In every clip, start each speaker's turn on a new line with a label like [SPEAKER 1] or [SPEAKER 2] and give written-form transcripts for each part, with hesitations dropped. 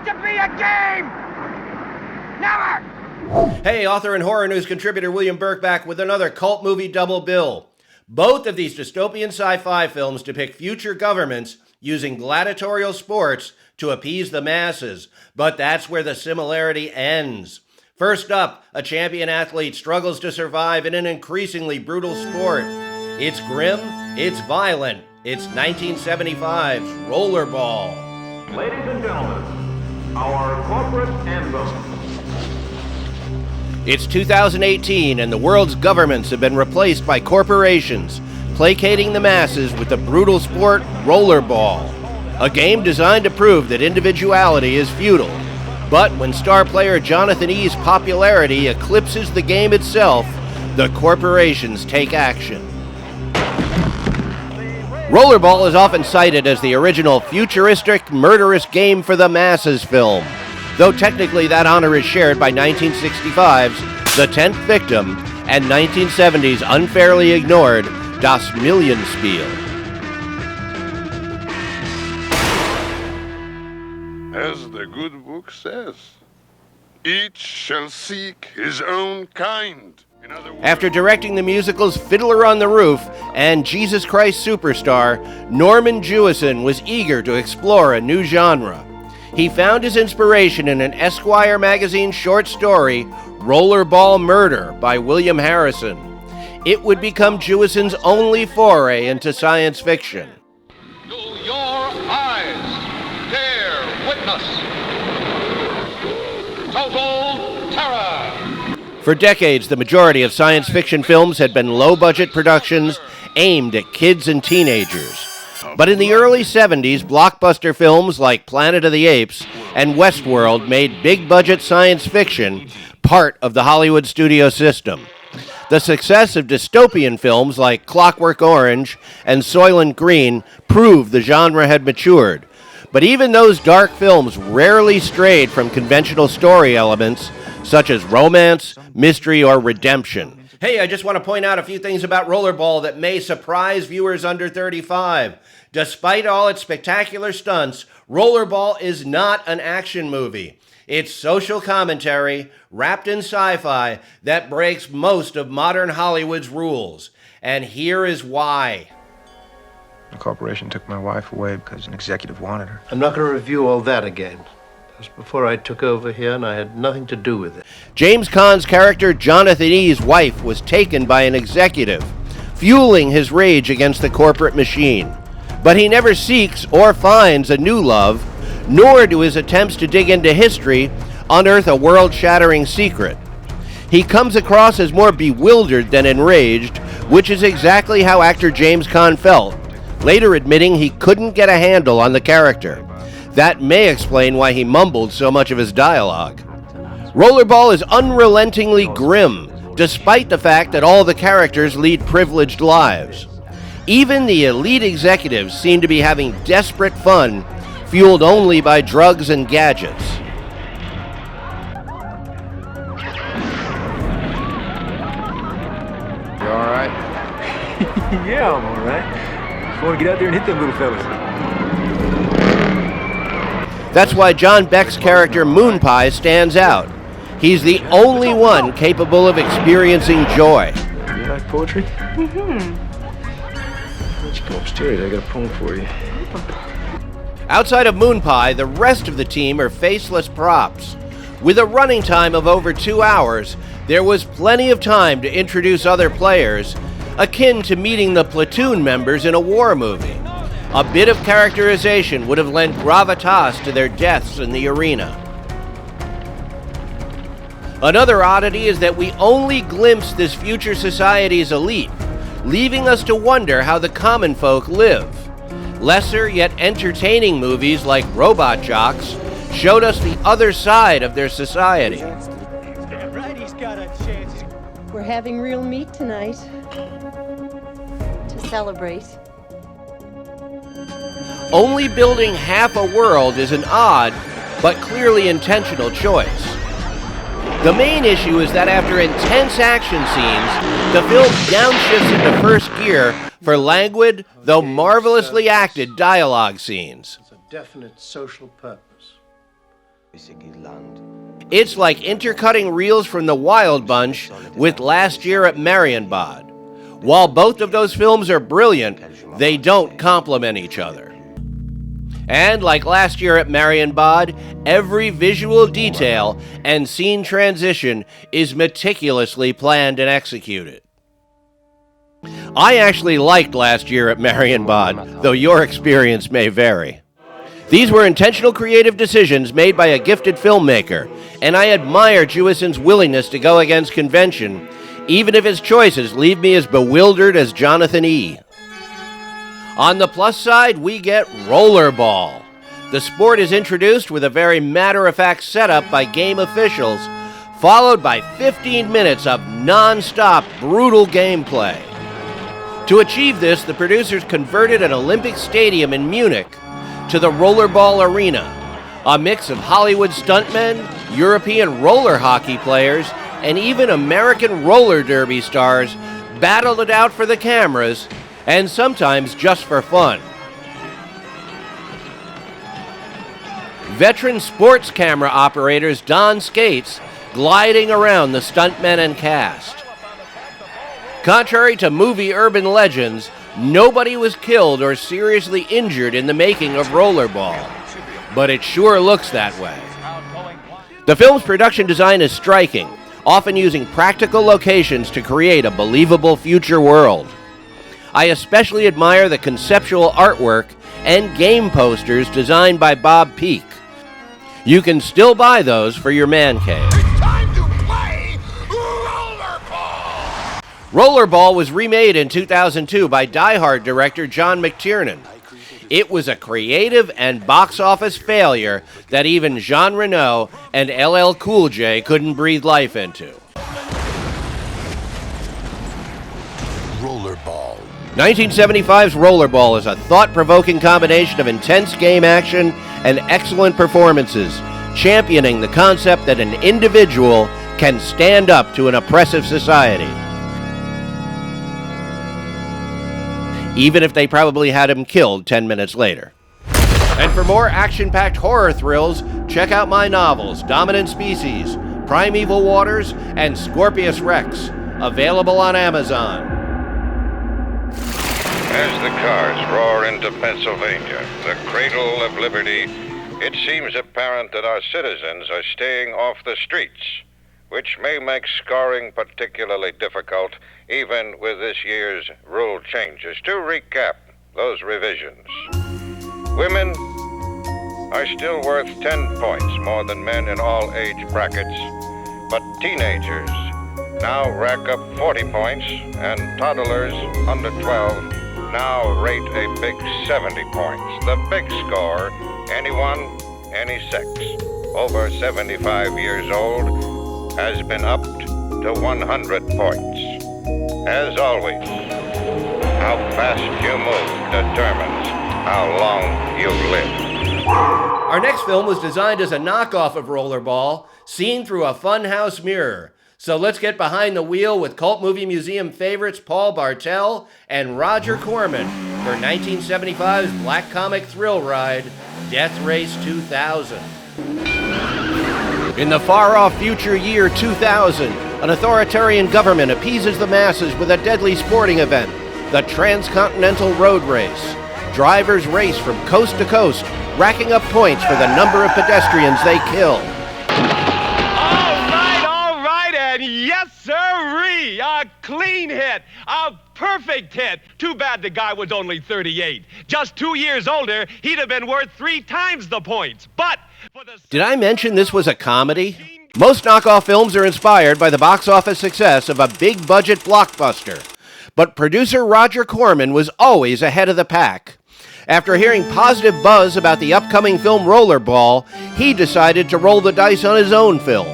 [SPEAKER 1] meant to be a game! Never!
[SPEAKER 2] Hey, author and horror news contributor William Burke back with another cult movie double bill. Both of these dystopian sci-fi films depict future governments using gladiatorial sports to appease the masses, but that's where the similarity ends. First up, a champion athlete struggles to survive in an increasingly brutal sport. It's grim, it's violent, it's 1975's Rollerball.
[SPEAKER 3] Ladies and gentlemen, our corporate anthem.
[SPEAKER 2] It's 2018 and the world's governments have been replaced by corporations, placating the masses with the brutal sport Rollerball, a game designed to prove that individuality is futile. But when star player Jonathan E's popularity eclipses the game itself, the corporations take action. Rollerball is often cited as the original futuristic, murderous game for the masses film, though technically that honor is shared by 1965's The 10th Victim and 1970's unfairly ignored Das Millionspiel.
[SPEAKER 4] As the good book says, each shall seek his own kind. In other words,
[SPEAKER 2] After directing the musicals Fiddler on the Roof and Jesus Christ Superstar, Norman Jewison was eager to explore a new genre. He found his inspiration in an Esquire magazine short story, Rollerball Murder by William Harrison. It would become Jewison's only foray into science fiction.
[SPEAKER 5] Do your eyes dare witness total terror?
[SPEAKER 2] For decades, the majority of science fiction films had been low-budget productions aimed at kids and teenagers. But in the early 70s, blockbuster films like Planet of the Apes and Westworld made big-budget science fiction part of the Hollywood studio system. The success of dystopian films like Clockwork Orange and Soylent Green proved the genre had matured. But even those dark films rarely strayed from conventional story elements such as romance, mystery, or redemption. Hey, I just want to point out a few things about Rollerball that may surprise viewers under 35. Despite all its spectacular stunts, Rollerball is not an action movie. It's social commentary wrapped in sci-fi that breaks most of modern Hollywood's rules. And here is why.
[SPEAKER 6] The corporation took my wife away because an executive wanted her.
[SPEAKER 7] I'm not going to review all that again. That was before I took over here, and I had nothing to do with it.
[SPEAKER 2] James Caan's character Jonathan E's wife was taken by an executive, fueling his rage against the corporate machine. But he never seeks or finds a new love, nor do his attempts to dig into history unearth a world-shattering secret. He comes across as more bewildered than enraged, which is exactly how actor James Caan felt, later admitting he couldn't get a handle on the character. That may explain why he mumbled so much of his dialogue. Rollerball is unrelentingly grim, despite the fact that all the characters lead privileged lives. Even the elite executives seem to be having desperate fun, fueled only by drugs and gadgets.
[SPEAKER 6] You all right?
[SPEAKER 8] Yeah, I'm all right. Just want to get out there and hit them little fellas.
[SPEAKER 2] That's why John Beck's character Moon Pie stands out. He's the only one capable of experiencing joy.
[SPEAKER 8] You like poetry? Mm-hmm. Why don't you go upstairs? I got a poem for you.
[SPEAKER 2] Outside of Moon Pie, the rest of the team are faceless props. With a running time of over 2 hours, there was plenty of time to introduce other players, akin to meeting the platoon members in a war movie. A bit of characterization would have lent gravitas to their deaths in the arena. Another oddity is that we only glimpse this future society's elite, leaving us to wonder how the common folk live. Lesser yet entertaining movies like Robot Jocks showed us the other side of their society.
[SPEAKER 9] We're having real meat tonight to celebrate.
[SPEAKER 2] Only building half a world is an odd, but clearly intentional choice. The main issue is that after intense action scenes, the film downshifts into first gear for languid, though marvelously acted dialogue scenes.
[SPEAKER 7] It's a definite social purpose.
[SPEAKER 2] It's like intercutting reels from The Wild Bunch with Last Year at Marienbad. While both of those films are brilliant, they don't complement each other. And like Last Year at Marienbad, every visual detail and scene transition is meticulously planned and executed. I actually liked Last Year at Marienbad, though your experience may vary. These were intentional creative decisions made by a gifted filmmaker, and I admire Jewison's willingness to go against convention, even if his choices leave me as bewildered as Jonathan E. On the plus side, we get Rollerball. The sport is introduced with a very matter-of-fact setup by game officials, followed by 15 minutes of non-stop brutal gameplay. To achieve this, the producers converted an Olympic stadium in Munich to the Rollerball Arena. A mix of Hollywood stuntmen, European roller hockey players, and even American roller derby stars battled it out for the cameras, and sometimes just for fun. Veteran sports camera operators don skates gliding around the stuntmen and cast. Contrary to movie urban legends, nobody was killed or seriously injured in the making of Rollerball, but it sure looks that way. The film's production design is striking, often using practical locations to create a believable future world. I especially admire the conceptual artwork and game posters designed by Bob Peak. You can still buy those for your man cave.
[SPEAKER 4] It's time to play Rollerball!
[SPEAKER 2] Rollerball was remade in 2002 by Die Hard director John McTiernan. It was a creative and box office failure that even Jean Reno and LL Cool J couldn't breathe life into.
[SPEAKER 4] Rollerball.
[SPEAKER 2] 1975's Rollerball is a thought-provoking combination of intense game action and excellent performances, championing the concept that an individual can stand up to an oppressive society. Even if they probably had him killed 10 minutes later. And for more action-packed horror thrills, check out my novels, Dominant Species, Primeval Waters, and Scorpius Rex, available on Amazon.
[SPEAKER 1] As the cars roar into Pennsylvania, the cradle of liberty, it seems apparent that our citizens are staying off the streets, which may make scoring particularly difficult, even with this year's rule changes. To recap those revisions, women are still worth 10 points more than men in all age brackets, but teenagers now rack up 40 points, and toddlers under 12 now rate a big 70 points. The big score, anyone, any sex, over 75 years old, has been upped to 100 points. As always, how fast you move determines how long you live.
[SPEAKER 2] Our next film was designed as a knockoff of Rollerball, seen through a funhouse mirror. So let's get behind the wheel with Cult Movie Museum favorites Paul Bartel and Roger Corman for 1975's black comic thrill ride, Death Race 2000. In the far-off future year 2000, an authoritarian government appeases the masses with a deadly sporting event, the Transcontinental Road Race. Drivers race from coast to coast, racking up points for the number of pedestrians they kill.
[SPEAKER 10] And yes, sirree, a clean hit, a perfect hit. Too bad the guy was only 38. Just 2 years older, he'd have been worth 3 times the points. But for the...
[SPEAKER 2] Did I mention this was a comedy? Most knockoff films are inspired by the box office success of a big-budget blockbuster. But producer Roger Corman was always ahead of the pack. After hearing positive buzz about the upcoming film Rollerball, he decided to roll the dice on his own film.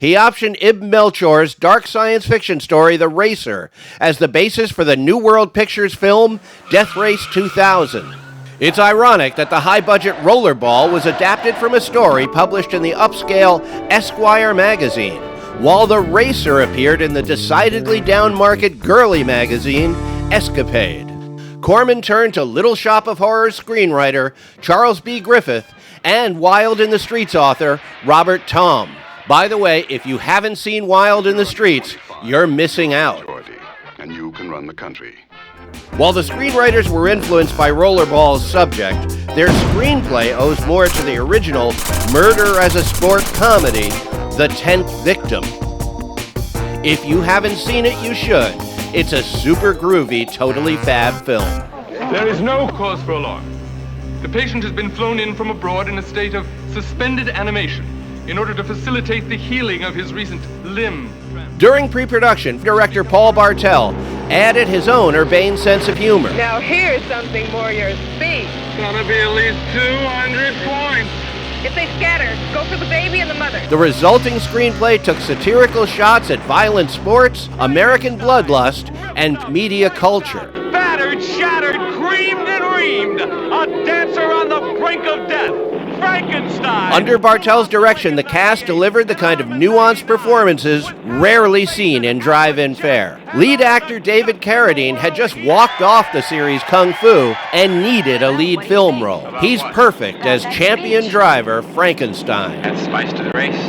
[SPEAKER 2] He optioned Ibn Melchor's dark science fiction story, The Racer, as the basis for the New World Pictures film, Death Race 2000. It's ironic that the high-budget Rollerball was adapted from a story published in the upscale Esquire magazine, while The Racer appeared in the decidedly down-market girly magazine, Escapade. Corman turned to Little Shop of Horrors screenwriter Charles B. Griffith and Wild in the Streets author Robert Thom. By the way, if you haven't seen Wild in the Streets, you're missing out.
[SPEAKER 4] And you can run the country.
[SPEAKER 2] While the screenwriters were influenced by Rollerball's subject, their screenplay owes more to the original murder as a sport comedy, The 10th Victim. If you haven't seen it, you should. It's a super groovy, totally fab film.
[SPEAKER 11] There is no cause for alarm. The patient has been flown in from abroad in a state of suspended animation in order to facilitate the healing of his recent limb.
[SPEAKER 2] During pre-production, director Paul Bartel added his own urbane sense of humor.
[SPEAKER 12] Now here's something more your speed.
[SPEAKER 11] Gonna be at least 200 points.
[SPEAKER 12] If they scatter, go for the baby and the mother.
[SPEAKER 2] The resulting screenplay took satirical shots at violent sports, American bloodlust, and media culture.
[SPEAKER 10] Battered, shattered, creamed and reamed. A dancer on the brink of death. Frankenstein.
[SPEAKER 2] Under Bartel's direction, the cast delivered the kind of nuanced performances rarely seen in drive-in fare. Lead actor David Carradine had just walked off the series Kung Fu and needed a lead film role. He's perfect as champion driver Frankenstein.
[SPEAKER 13] Add spice to the race.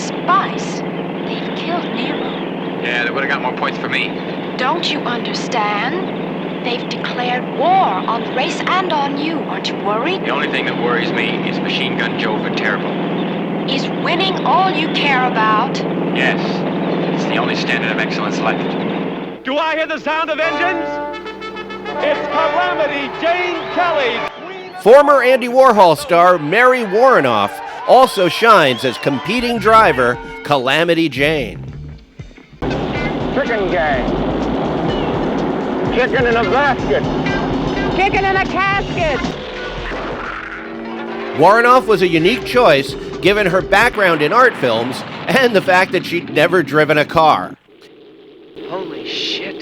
[SPEAKER 14] Spice? They've killed Nero.
[SPEAKER 13] Yeah, they would have got more points for me.
[SPEAKER 14] Don't you understand? They've declared war on the race and on you. Aren't you worried?
[SPEAKER 13] The only thing that worries me is Machine Gun Joe Viterbo.
[SPEAKER 14] Is winning all you care about?
[SPEAKER 13] Yes. It's the only standard of excellence left.
[SPEAKER 10] Do I hear the sound of engines? It's Calamity Jane Kelly.
[SPEAKER 2] Former Andy Warhol star Mary Warrenoff also shines as competing driver Calamity Jane.
[SPEAKER 3] Chicken gang. Chicken in a basket.
[SPEAKER 12] Chicken in a casket.
[SPEAKER 2] Warrenoff was a unique choice given her background in art films and the fact that she'd never driven a car.
[SPEAKER 10] Holy shit.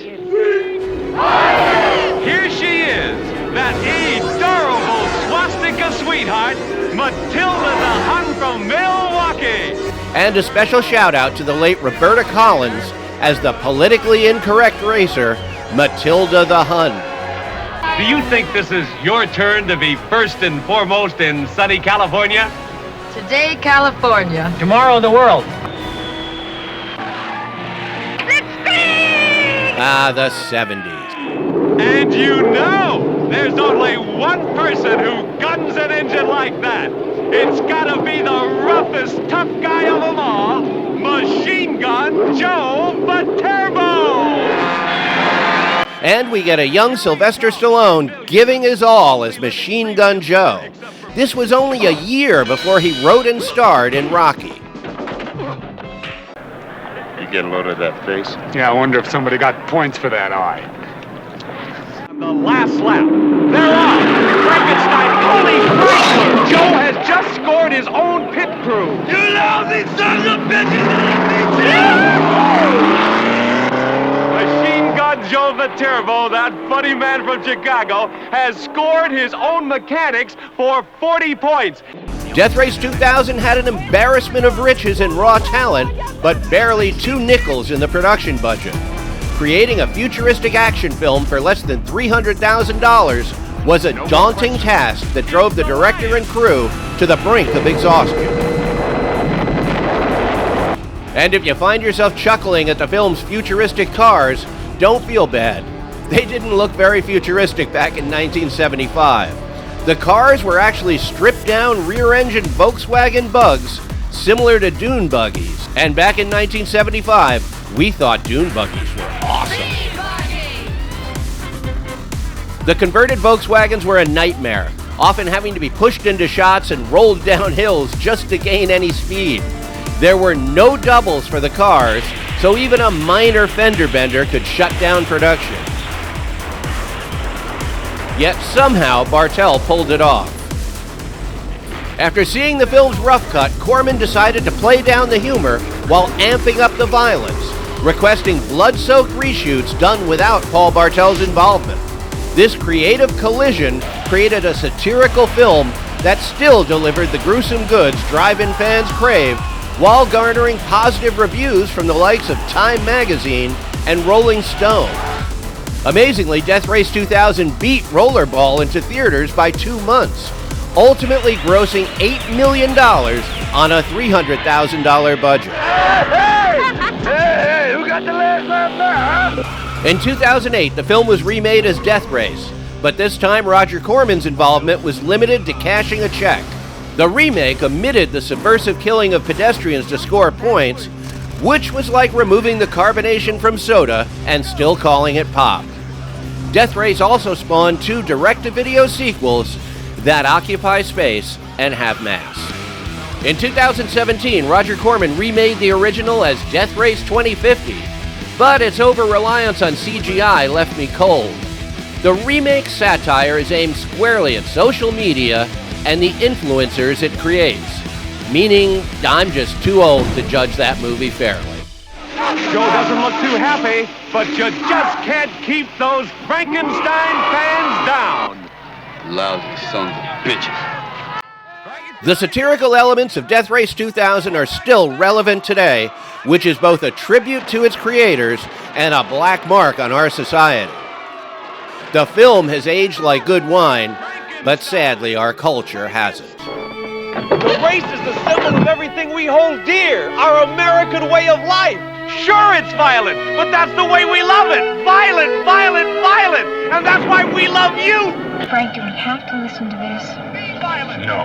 [SPEAKER 10] Here she is, that adorable swastika sweetheart, Matilda the Hun from Milwaukee.
[SPEAKER 2] And a special shout out to the late Roberta Collins as the politically incorrect racer, Matilda the Hun.
[SPEAKER 10] Do you think this is your turn to be first and foremost in sunny California?
[SPEAKER 12] Today, California.
[SPEAKER 10] Tomorrow, the world.
[SPEAKER 2] Ah, the 70s.
[SPEAKER 10] And you know, there's only one person who guns an engine like that. It's gotta be the roughest, tough guy of them all, Machine Gun Joe Viterbo.
[SPEAKER 2] And we get a young Sylvester Stallone giving his all as Machine Gun Joe. This was only a year before he wrote and starred in Rocky.
[SPEAKER 4] You get a load of that face?
[SPEAKER 11] Yeah, I wonder if somebody got points for that eye.
[SPEAKER 10] The last lap. They're off. Frankenstein, holy crap! Joe has just scored his own pit crew. You lousy sons of bitches! Machine Gun Joe Viterbo, that funny man from Chicago, has scored his own mechanics for 40 points.
[SPEAKER 2] Death Race 2000 had an embarrassment of riches in raw talent, but barely 2 nickels in the production budget. Creating a futuristic action film for less than $300,000 was a daunting task that drove the director and crew to the brink of exhaustion. And if you find yourself chuckling at the film's futuristic cars, don't feel bad. They didn't look very futuristic back in 1975. The cars were actually stripped-down rear-engine Volkswagen Bugs, similar to dune buggies. And back in 1975, we thought dune buggies were awesome. The converted Volkswagens were a nightmare, often having to be pushed into shots and rolled down hills just to gain any speed. There were no doubles for the cars, so even a minor fender bender could shut down production. Yet somehow Bartel pulled it off. After seeing the film's rough cut, Corman decided to play down the humor while amping up the violence, requesting blood-soaked reshoots done without Paul Bartel's involvement. This creative collision created a satirical film that still delivered the gruesome goods drive-in fans craved, while garnering positive reviews from the likes of Time Magazine and Rolling Stone. Amazingly, Death Race 2000 beat Rollerball into theaters by 2 months. ultimately grossing $8 million on a $300,000 budget.
[SPEAKER 3] Hey, who got the last laugh there, huh?
[SPEAKER 2] In 2008, the film was remade as Death Race, but this time Roger Corman's involvement was limited to cashing a check. The remake omitted the subversive killing of pedestrians to score points, which was like removing the carbonation from soda and still calling it pop. Death Race also spawned 2 direct-to-video sequels that occupy space and have mass. In 2017, Roger Corman remade the original as Death Race 2050, but its over-reliance on CGI left me cold. The remake's satire is aimed squarely at social media and the influencers it creates, meaning I'm just too old to judge that movie fairly.
[SPEAKER 10] Joe doesn't look too happy, but you just can't keep those Frankenstein fans down.
[SPEAKER 15] Lousy sons of bitches.
[SPEAKER 2] The satirical elements of Death Race 2000 are still relevant today, which is both a tribute to its creators and a black mark on our society. The film has aged like good wine, but sadly our culture hasn't.
[SPEAKER 10] The race is the symbol of everything we hold dear, our American way of life. Sure, it's violent, but that's the way we love it. Violent, violent, violent. And that's why we love you.
[SPEAKER 14] Frank, do we have to listen to this?
[SPEAKER 3] No.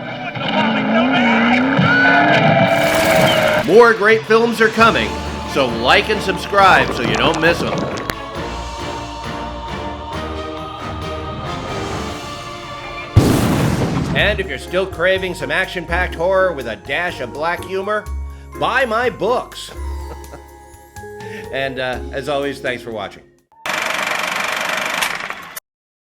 [SPEAKER 2] More great films are coming, so like and subscribe so you don't miss them. And if you're still craving some action-packed horror with a dash of black humor, buy my books. And as always, thanks for watching.